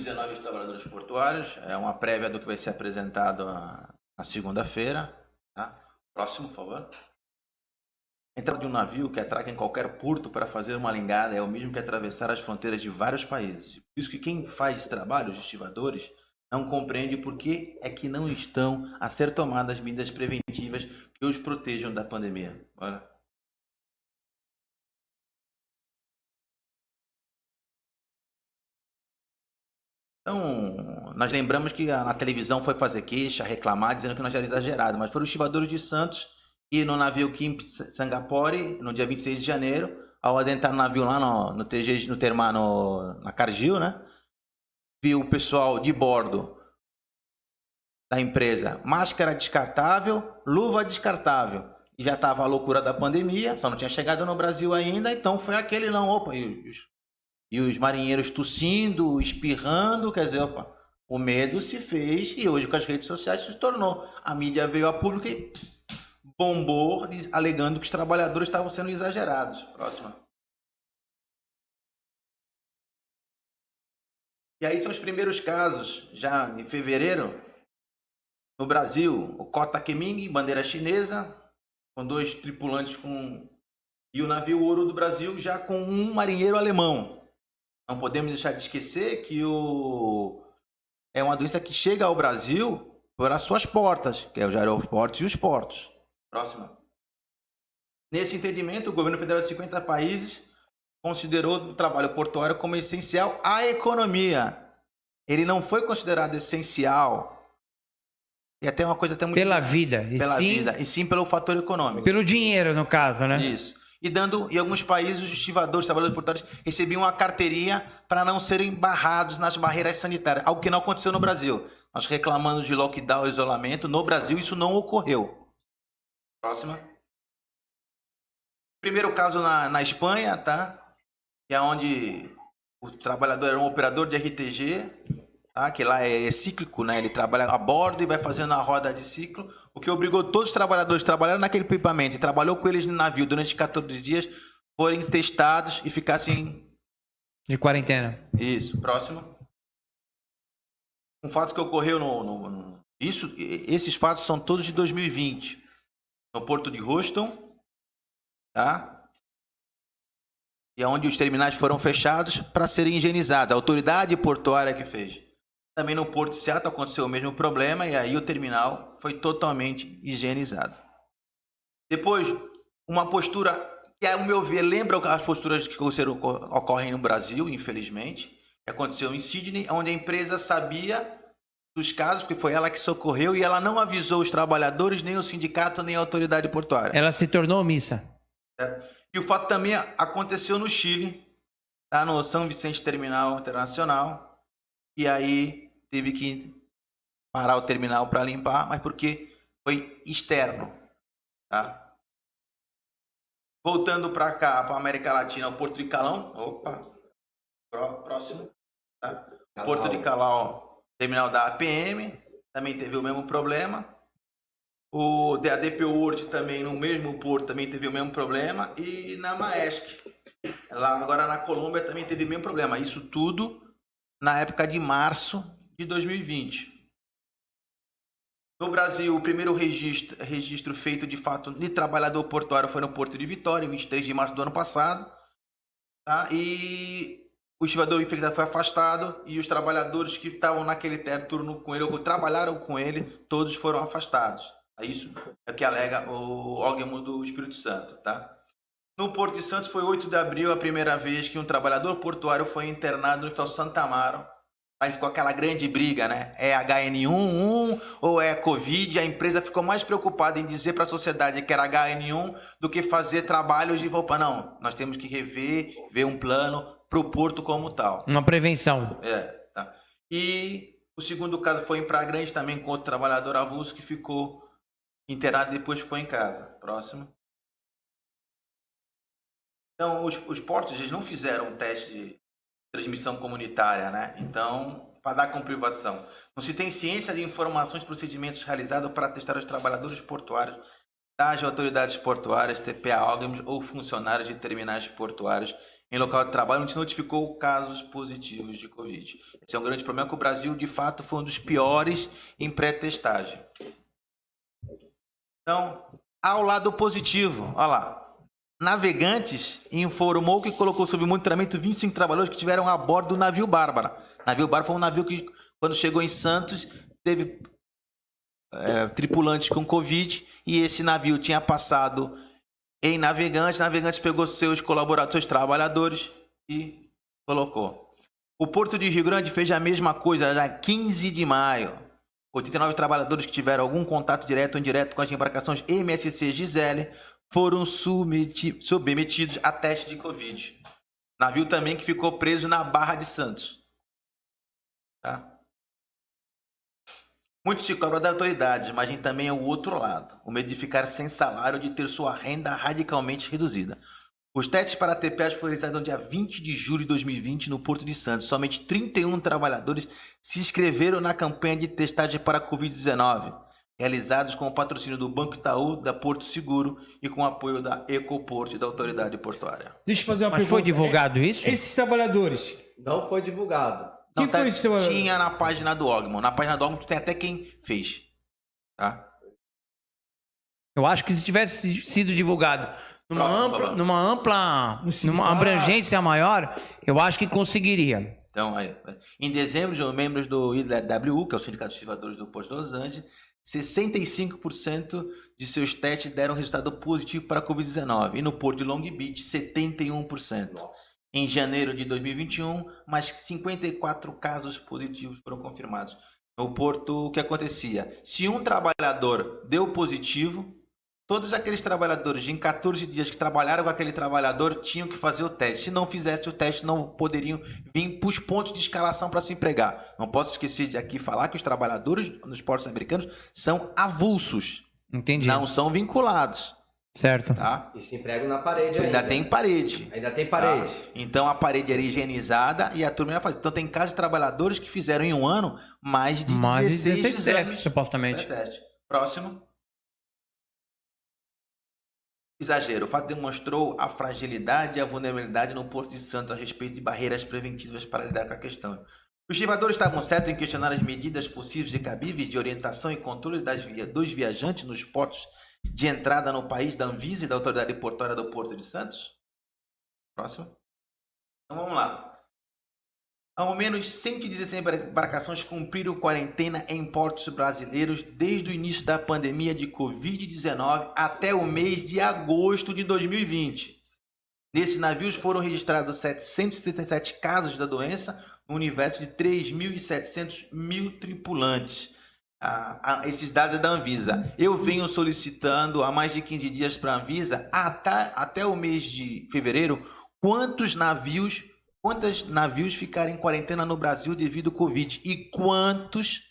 19 trabalhadores portuários. É uma prévia do que vai ser apresentado na segunda-feira. Tá? Próximo, por favor. Entrar de um navio que atraca em qualquer porto para fazer uma lingada é o mesmo que atravessar as fronteiras de vários países. Por isso que quem faz esse trabalho, os estivadores, não compreende por que é que não estão a ser tomadas medidas preventivas que os protejam da pandemia. Bora. Então, nós lembramos que na televisão foi fazer queixa, reclamar, dizendo que nós era exagerado, mas foram os estivadores de Santos e no navio Kim Singapore, no dia 26 de janeiro, ao adentrar no navio lá no TG, no Termar, na Cargill, né? Viu o pessoal de bordo da empresa, máscara descartável, luva descartável. E já estava a loucura da pandemia, só não tinha chegado no Brasil ainda, então foi aquele não, opa, e os marinheiros tossindo, espirrando, quer dizer, opa, o medo se fez e hoje com as redes sociais se tornou. A mídia veio a público e bombou, alegando que os trabalhadores estavam sendo exagerados. Próxima. E aí são os primeiros casos, já em fevereiro, no Brasil, o Kota Keming, bandeira chinesa, com 2 tripulantes e o navio Ouro do Brasil já com um marinheiro alemão. Não podemos deixar de esquecer que é uma doença que chega ao Brasil por as suas portas, que é os aeroportos e os portos. Próxima. Nesse entendimento, o governo federal de 50 países considerou o trabalho portuário como essencial à economia. Ele não foi considerado essencial. E até uma coisa até muito pela vida, e sim pelo fator econômico. Pelo dinheiro, no caso, né? Isso. E em alguns países, os estivadores, trabalhadores portuários recebiam uma carteirinha para não serem barrados nas barreiras sanitárias, algo que não aconteceu no Brasil. Nós reclamamos de lockdown e isolamento, no Brasil isso não ocorreu. Próxima. Primeiro caso na Espanha, tá? Que é onde o trabalhador era um operador de RTG, tá? Que lá é cíclico, né? Ele trabalha a bordo e vai fazendo a roda de ciclo, o que obrigou todos os trabalhadores que trabalharam naquele equipamento e trabalhou com eles no navio durante 14 dias, forem testados e ficassem... de quarentena. Isso. Próximo. Um fato que ocorreu esses fatos são todos de 2020. No porto de Houston, tá? E é onde os terminais foram fechados para serem higienizados. A autoridade portuária que fez. Também no Porto de Seattle aconteceu o mesmo problema e aí o terminal foi totalmente higienizado. Depois, uma postura que, ao meu ver, lembra as posturas que ocorrem no Brasil, infelizmente, que aconteceu em Sydney, onde a empresa sabia dos casos, porque foi ela que socorreu e ela não avisou os trabalhadores, nem o sindicato, nem a autoridade portuária. Ela se tornou omissa. Certo? E o fato também aconteceu no Chile, tá? No São Vicente Terminal Internacional, e aí teve que parar o terminal para limpar, mas porque foi externo, tá? Voltando para cá, para a América Latina, o Porto de Calão, próximo, tá? Porto de Calão, terminal da APM, também teve o mesmo problema. O DADP World também, no mesmo porto, também teve o mesmo problema. E na Maersk, lá agora na Colômbia, também teve o mesmo problema. Isso tudo na época de março de 2020. No Brasil, o primeiro registro feito de fato de trabalhador portuário foi no Porto de Vitória, em 23 de março do ano passado. Tá? E o estivador infectado foi afastado e os trabalhadores que estavam naquele turno com ele, ou trabalharam com ele, todos foram afastados. Isso é o que alega o órgão do Espírito Santo, tá? No Porto de Santos foi 8 de abril a primeira vez que um trabalhador portuário foi internado no Hospital Santa Amaro. Aí ficou aquela grande briga, né? É HN1 ou é Covid? A empresa ficou mais preocupada em dizer para a sociedade que era HN1 do que fazer trabalhos de roupa. Não, nós temos que ver um plano para o porto como tal. Uma prevenção. Tá. E o segundo caso foi em Praia Grande também com outro trabalhador avulso que ficou internado e depois ficou em casa. Próximo. Então, os portos eles não fizeram um teste de transmissão comunitária, né? Então, para dar comprovação. Não se tem ciência de informações e procedimentos realizados para testar os trabalhadores portuários das autoridades portuárias, TPA, órgãos ou funcionários de terminais portuários em local de trabalho onde se notificou casos positivos de Covid. Esse é um grande problema, que o Brasil, de fato, foi um dos piores em pré-testagem. Então, ao lado positivo, olha lá. Navegantes informou que colocou sob monitoramento 25 trabalhadores que estiveram a bordo do navio Bárbara. O navio Bárbara foi um navio que, quando chegou em Santos, teve tripulantes com Covid, e esse navio tinha passado em Navegantes. Navegantes pegou seus colaboradores, seus trabalhadores e colocou. O Porto de Rio Grande fez a mesma coisa já 15 de maio. 89 trabalhadores que tiveram algum contato direto ou indireto com as embarcações MSC Gisele foram submetidos a teste de Covid. Navio também que ficou preso na Barra de Santos. Tá? Muito se cobra das autoridades, mas também é o outro lado. O medo de ficar sem salário, de ter sua renda radicalmente reduzida. Os testes para a TPAs foram realizados no dia 20 de julho de 2020 no Porto de Santos. Somente 31 trabalhadores se inscreveram na campanha de testagem para a Covid-19, realizados com o patrocínio do Banco Itaú, da Porto Seguro e com o apoio da Ecoporto e da Autoridade Portuária. Deixa eu fazer uma Mas pergunta. foi divulgado isso? Esses trabalhadores, Não foi divulgado. Não, quem foi esse trabalhador? tinha na página do Ogman. Na página do Ogman tem até quem fez. Tá? Eu acho que se tivesse sido divulgado numa ampla Um sindicato. numa abrangência maior, eu acho que conseguiria. Então, em dezembro, os membros do IWU, que é o Sindicato dos Estivadores do Porto de Los Angeles, 65% de seus testes deram resultado positivo para a Covid-19. E no Porto de Long Beach, 71%. Em janeiro de 2021, mais 54 casos positivos foram confirmados. No Porto, o que acontecia? Se um trabalhador deu positivo, todos aqueles trabalhadores em 14 dias que trabalharam com aquele trabalhador tinham que fazer o teste. Se não fizesse o teste, não poderiam vir para os pontos de escalação para se empregar. Não posso esquecer de aqui falar que os trabalhadores nos portos americanos são avulsos. Entendi. Não são vinculados. Certo. Tá? E se empregam na parede Ainda tem parede. Ainda tem Tá? parede. Então a parede era higienizada e a turma ia fazer. Então tem casos de trabalhadores que fizeram em um ano mais de 16 testes, exames. supostamente. Pré-teste. Próximo. Exagero. O fato demonstrou a fragilidade e a vulnerabilidade no Porto de Santos a respeito de barreiras preventivas para lidar com a questão. Os estivadores estavam certos em questionar as medidas possíveis e cabíveis de orientação e controle dos viajantes nos portos de entrada no país da Anvisa e da Autoridade Portuária do Porto de Santos? Próximo. Então vamos lá. Ao menos 116 embarcações cumpriram quarentena em portos brasileiros desde o início da pandemia de Covid-19 até o mês de agosto de 2020. Nesses navios foram registrados 777 casos da doença, no universo de 3.700 tripulantes. Esses dados da Anvisa. Eu venho solicitando há mais de 15 dias para a Anvisa, até o mês de fevereiro, quantos navios ficaram em quarentena no Brasil devido ao Covid e quantos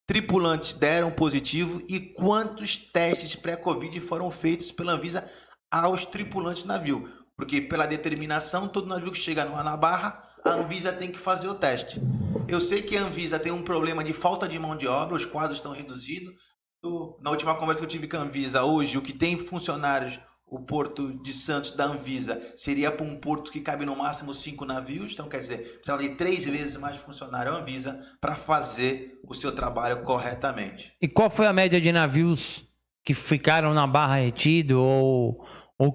tripulantes deram positivo e quantos testes pré-Covid foram feitos pela Anvisa aos tripulantes do navio. Porque pela determinação, todo navio que chega na barra, a Anvisa tem que fazer o teste. Eu sei que a Anvisa tem um problema de falta de mão de obra, os quadros estão reduzidos. Na última conversa que eu tive com a Anvisa, hoje o que tem funcionários, o Porto de Santos da Anvisa, seria para um porto que cabe no máximo 5 navios. Então, quer dizer, precisava de 3 vezes mais funcionário a Anvisa para fazer o seu trabalho corretamente. E qual foi a média de navios que ficaram na barra retido ou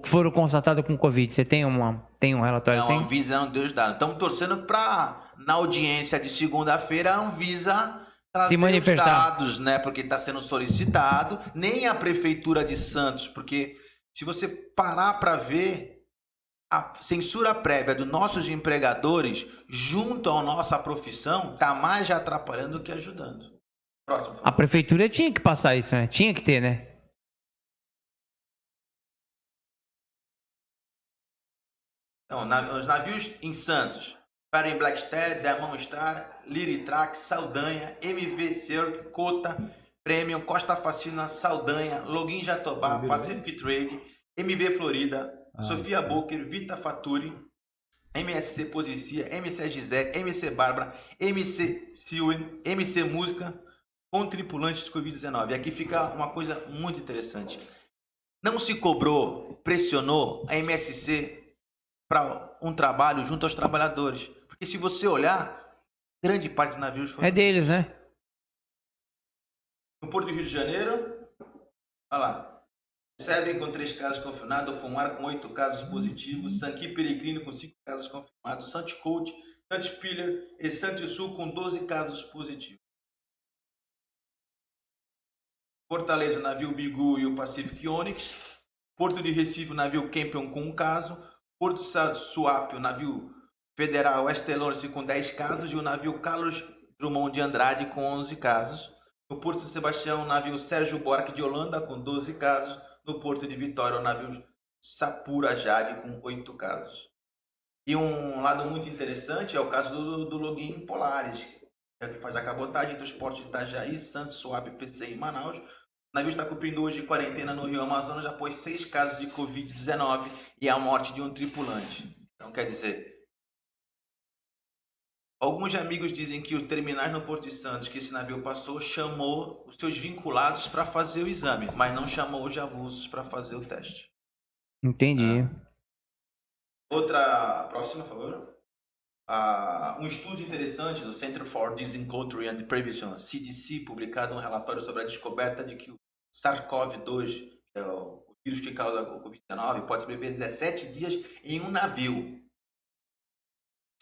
que foram constatados com Covid? Você tem um relatório assim? Não, a Anvisa não deu os dados. Estamos torcendo para, na audiência de segunda-feira, a Anvisa trazer os dados, né? Porque está sendo solicitado. Nem a Prefeitura de Santos, porque se você parar para ver, a censura prévia dos nossos empregadores, junto à nossa profissão, está mais atrapalhando do que ajudando. Próximo. A prefeitura tinha que passar isso, né? Tinha que ter, né? Então, os navios em Santos: Paraen Blackstar, Diamond Star, Liritrax, Saldanha, MV Cirque, Cota, Premium, Costa Facina, Saldanha, Login Jatobá, Pacific Trade, MV Florida, Sofia Booker, Vita Faturi, MSC Posicia, MC Gisele, MC Bárbara, MC Silwen, MC Música, com tripulantes de Covid-19. E aqui fica uma coisa muito interessante. Não se cobrou, pressionou a MSC para um trabalho junto aos trabalhadores. Porque se você olhar, grande parte dos navios foram... É deles, né? No Porto do Rio de Janeiro, olha lá. Sebem com 3 casos confirmados, Fumar com 8 casos positivos, Sanqui Peregrino com 5 casos confirmados, Santicoach, Santipiller e Santisul com 12 casos positivos. Fortaleza, navio Bigu e o Pacific Onyx. Porto de Recife, navio Campion com 1 caso. Porto Suape, o navio Federal Estelonce com 10 casos. E o navio Carlos Drummond de Andrade com 11 casos. No Porto de São Sebastião, o navio Sérgio Buarque de Holanda com 12 casos. No Porto de Vitória, o navio Sapura Jade com 8 casos. E um lado muito interessante é o caso do Login Polaris, que faz a cabotagem entre os portos de Itajaí, Santos, Suape, PC e Manaus. O navio está cumprindo hoje quarentena no Rio Amazonas após 6 casos de Covid-19 e a morte de um tripulante. Então, quer dizer, alguns amigos dizem que os terminais no Porto de Santos, que esse navio passou, chamou os seus vinculados para fazer o exame, mas não chamou os avulsos para fazer o teste. Entendi. Outra, próxima, por favor. Um estudo interessante do Center for Disease Control and Prevention, CDC, publicado um relatório sobre a descoberta de que o SARS-CoV-2, que é o vírus que causa o Covid-19, pode sobreviver 17 dias em um navio,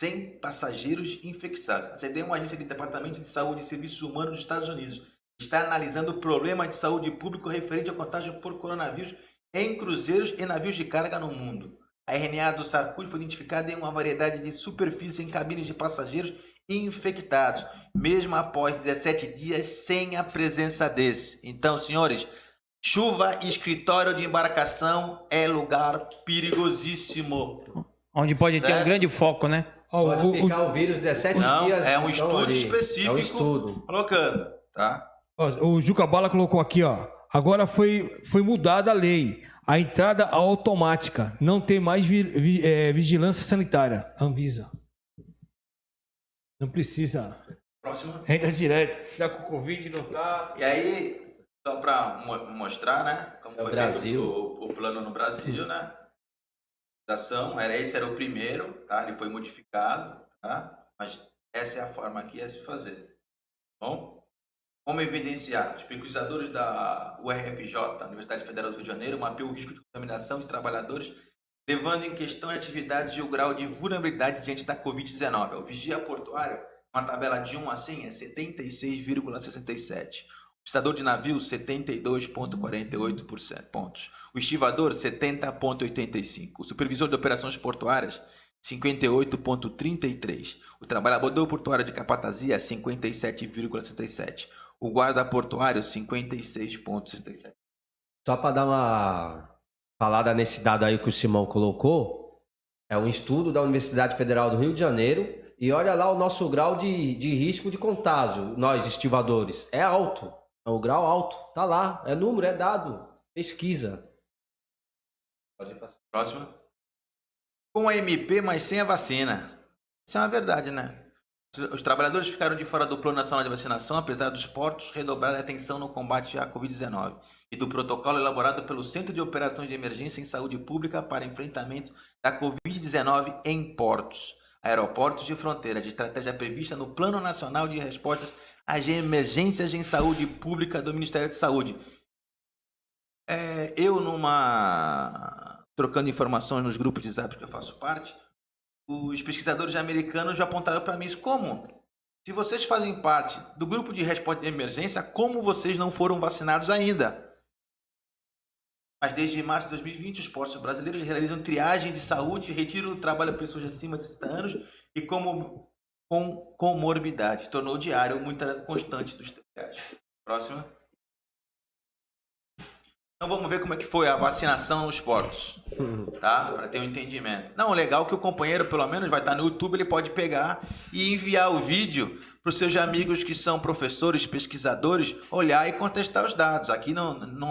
sem passageiros infectados. A CDE é uma agência do Departamento de Saúde e Serviços Humanos dos Estados Unidos. Está analisando o problema de saúde pública referente à contágio por coronavírus em cruzeiros e navios de carga no mundo. A RNA do SARS-CoV foi identificada em uma variedade de superfícies em cabines de passageiros infectados, mesmo após 17 dias sem a presença desse. Então, senhores, chuva e escritório de embarcação é lugar perigosíssimo. Onde pode ter um grande foco, né? Pode ficar o vírus 17 Não, dias. é um então, estudo ali. específico É um estudo. colocando, tá? O Juca Bala colocou aqui, ó. Agora foi mudada a lei. A entrada automática. Não tem mais vigilância sanitária. Anvisa. Não precisa. Próximo. Entra direto. Já com Covid não tá. E aí, só para mostrar, né? Como É o foi Brasil. feito o plano no Brasil, né? Esse era o primeiro, tá? Ele foi modificado, tá? Mas essa é a forma aqui de fazer. Bom? Como evidenciar? Os pesquisadores da UFRJ, Universidade Federal do Rio de Janeiro, mapeou o risco de contaminação de trabalhadores, levando em questão atividades e o grau de vulnerabilidade diante da Covid-19. O vigia portuário, uma tabela de 1 a 100, é 76,67. O estador de navio, 72,48 pontos. O estivador, 70,85. O supervisor de operações portuárias, 58,33. O trabalhador portuário de capatazia, 57,67. O guarda portuário, 56,67. Só para dar uma falada nesse dado aí que o Simão colocou, é um estudo da Universidade Federal do Rio de Janeiro e olha lá o nosso grau de risco de contágio, nós estivadores. É alto, é um grau alto, tá lá, é número, é dado, pesquisa. Próxima. Com a MP, mas sem a vacina. Isso é uma verdade, né? Os trabalhadores ficaram de fora do Plano Nacional de Vacinação, apesar dos portos redobrarem a atenção no combate à Covid-19 e do protocolo elaborado pelo Centro de Operações de Emergência em Saúde Pública para enfrentamento da Covid-19 em portos, aeroportos de fronteira, de estratégia prevista no Plano Nacional de Respostas às Emergências em Saúde Pública do Ministério de Saúde. Trocando informações nos grupos de Zap que eu faço parte, os pesquisadores americanos já apontaram para mim isso. Como? Se vocês fazem parte do grupo de resposta de emergência, como vocês não foram vacinados ainda? Mas desde março de 2020, os postos brasileiros realizam triagem de saúde, retiro do trabalho a pessoas acima de 60 anos e com comorbidade. Tornou diário muita constante dos triagens. Próxima. Então vamos ver como é que foi a vacinação nos portos, tá? Para ter um entendimento. Não, legal que o companheiro, pelo menos, vai estar no YouTube, ele pode pegar e enviar o vídeo para os seus amigos que são professores, pesquisadores, olhar e contestar os dados. Aqui,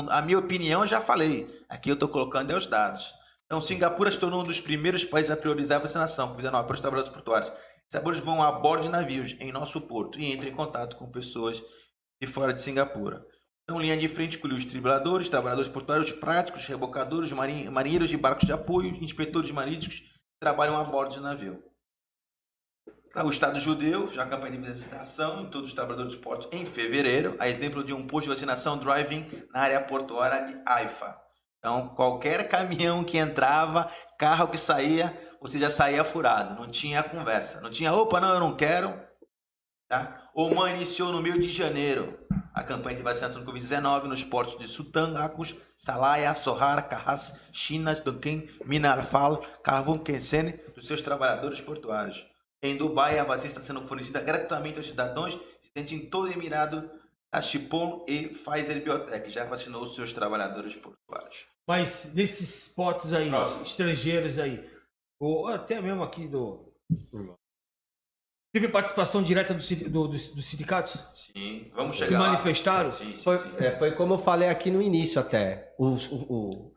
a minha opinião, eu já falei. Aqui eu estou colocando os dados. Então, Singapura se tornou um dos primeiros países a priorizar a vacinação, Covid-19 para os trabalhadores portuários. Os trabalhadores vão a bordo de navios em nosso porto e entram em contato com pessoas de fora de Singapura. Então, linha de frente inclui os tripuladores, trabalhadores portuários práticos, rebocadores, marinheiros de barcos de apoio, inspetores marítimos trabalham a bordo de navio. O Estado judeu já campanha de vacinação em todos os trabalhadores de portos em fevereiro, a exemplo de um posto de vacinação drive-in na área portuária de Haifa. Então, qualquer caminhão que entrava, carro que saía, você já saía furado. Não tinha conversa. Não tinha, opa, não, eu não quero. Tá? Oman iniciou no meio de janeiro a campanha de vacinação do Covid-19 nos portos de Sultan, Aqus, Salaya, Sohar, Kahas, Chinas, Dunkin, Mina Al-Fal, Karbon Kensen, dos seus trabalhadores portuários. Em Dubai, a vacina está sendo fornecida gratuitamente aos cidadãos residentes em todo o Emirado. A Chipon e Pfizer Biotech já vacinou os seus trabalhadores portuários. Mas desses portos aí, Próximo. estrangeiros aí, ou até mesmo aqui teve participação direta dos sindicatos? Sim, vamos Se chegar lá. manifestaram? Sim, sim, Foi, sim. foi como eu falei aqui no início até. O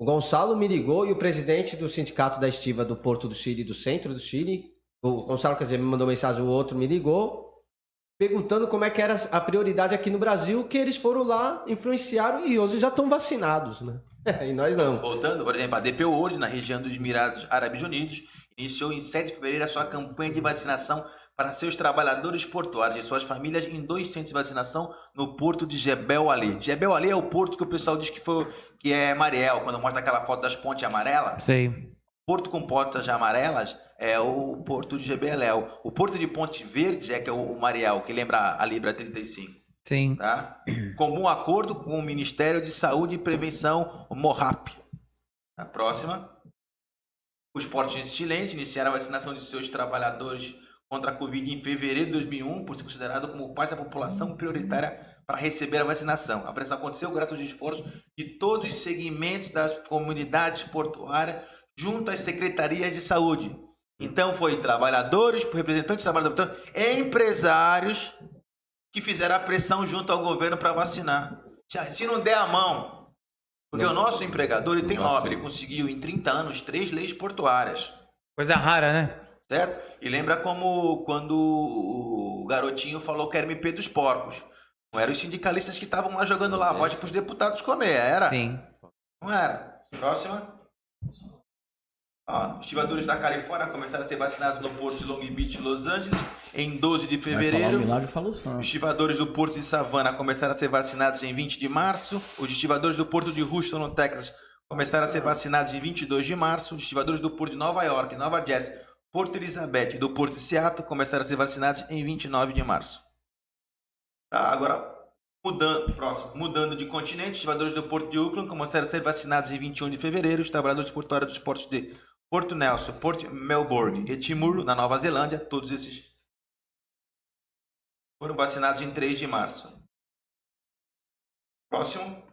Gonçalo me ligou e o presidente do sindicato da estiva do Porto do Chile, do centro do Chile, o Gonçalo, quer dizer, me mandou mensagem, o outro me ligou, perguntando como é que era a prioridade aqui no Brasil, que eles foram lá, influenciaram e hoje já estão vacinados, né? E nós não. Voltando, por exemplo, a DP World, na região dos Emirados Árabes Unidos, iniciou em 7 de fevereiro a sua campanha de vacinação para seus trabalhadores portuários e suas famílias em 2 centros de vacinação no porto de Jebel Ali. Jebel Ali é o porto que o pessoal diz que é Mariel, quando mostra aquela foto das pontes amarelas. Sei. Porto com pontas amarelas é o porto de Jebel. O porto de Ponte Verde é que é o Mariel, que lembra a Libra 35. Sim. Tá? Comum acordo com o Ministério de Saúde e Prevenção, o MORAP. A próxima. Os portos chilenses iniciaram a vacinação de seus trabalhadores contra a Covid em fevereiro de 2001, por ser considerado como parte da população prioritária para receber a vacinação. A pressão aconteceu graças aos esforços de todos os segmentos das comunidades portuárias junto às secretarias de saúde. Então foi trabalhadores, representantes de trabalhadores, empresários que fizeram a pressão junto ao governo para vacinar. Se não der a mão, porque o nosso empregador ele tem lobby, ele conseguiu em 30 anos 3 leis portuárias. Coisa rara, né? Certo? E lembra como quando o garotinho falou que era MP dos porcos. Não eram os sindicalistas que estavam lá jogando lá voz para os deputados comer, era? Sim. Não era. Próxima. Ó, estivadores da Califórnia começaram a ser vacinados no porto de Long Beach, Los Angeles, em 12 de Vai falar o fevereiro. milagre, fala o Os santo. estivadores do porto de Savannah começaram a ser vacinados em 20 de março. Os estivadores do porto de Houston, no Texas, começaram a ser vacinados em 22 de março. Os estivadores do porto de Nova York, Nova Jersey, Porto Elizabeth e do porto de Seattle começaram a ser vacinados em 29 de março. Tá, agora, mudando de continente, os estivadores do porto de Auckland começaram a ser vacinados em 21 de fevereiro. Os trabalhadores portuários dos portos de Porto Nelson, Porto Melbourne e Timor, na Nova Zelândia, todos esses foram vacinados em 3 de março. Próximo.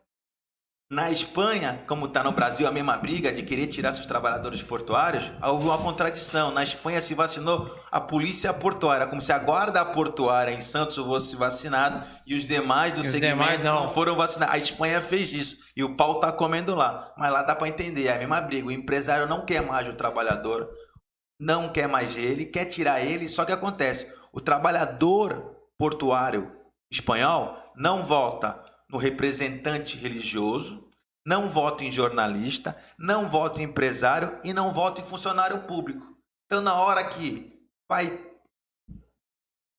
Na Espanha, como está no Brasil a mesma briga de querer tirar seus trabalhadores portuários, houve uma contradição. Na Espanha se vacinou a polícia portuária, como se a guarda portuária em Santos fosse vacinada e os demais do segmento não foram vacinados. A Espanha fez isso e o pau está comendo lá. Mas lá dá para entender, é a mesma briga. O empresário não quer mais o trabalhador, não quer mais ele, quer tirar ele. Só que acontece, o trabalhador portuário espanhol não vota no representante religioso, não vota em jornalista, não vota em empresário e não vota em funcionário público. Então, na hora que vai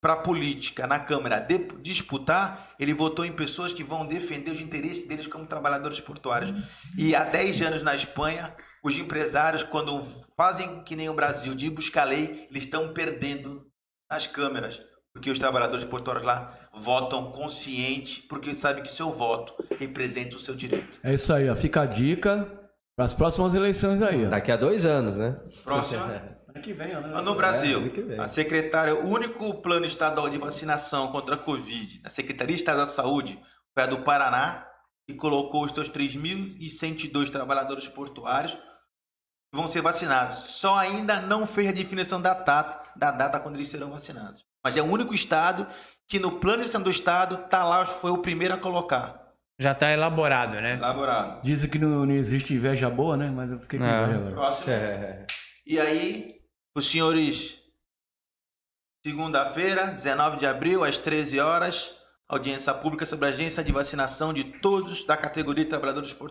para a política, na Câmara, disputar, ele votou em pessoas que vão defender os interesses deles como trabalhadores portuários. E há 10 anos na Espanha, os empresários, quando fazem que nem o Brasil, de buscar lei, eles estão perdendo nas câmeras. Porque os trabalhadores portuários lá votam consciente, porque sabem que seu voto representa o seu direito. É isso aí, ó. Fica a dica para as próximas eleições aí, ó. Daqui a 2 anos, né? Próxima. Ano que vem, né? No Brasil, ano que vem. a secretária, o único plano estadual de vacinação contra a Covid, a Secretaria Estadual de Saúde, foi a do Paraná, que colocou os seus 3.102 trabalhadores portuários que vão ser vacinados. Só ainda não fez a definição da data quando eles serão vacinados. Mas é o único estado que no plano de vacinação do estado tá lá, foi o primeiro a colocar. Já está elaborado, né? Elaborado. Dizem que não existe inveja boa, né? Mas eu fiquei com inveja agora. Próximo. E aí, os senhores, segunda-feira, 19 de abril, às 13 horas, audiência pública sobre a agência de vacinação de todos da categoria de trabalhadores portuários.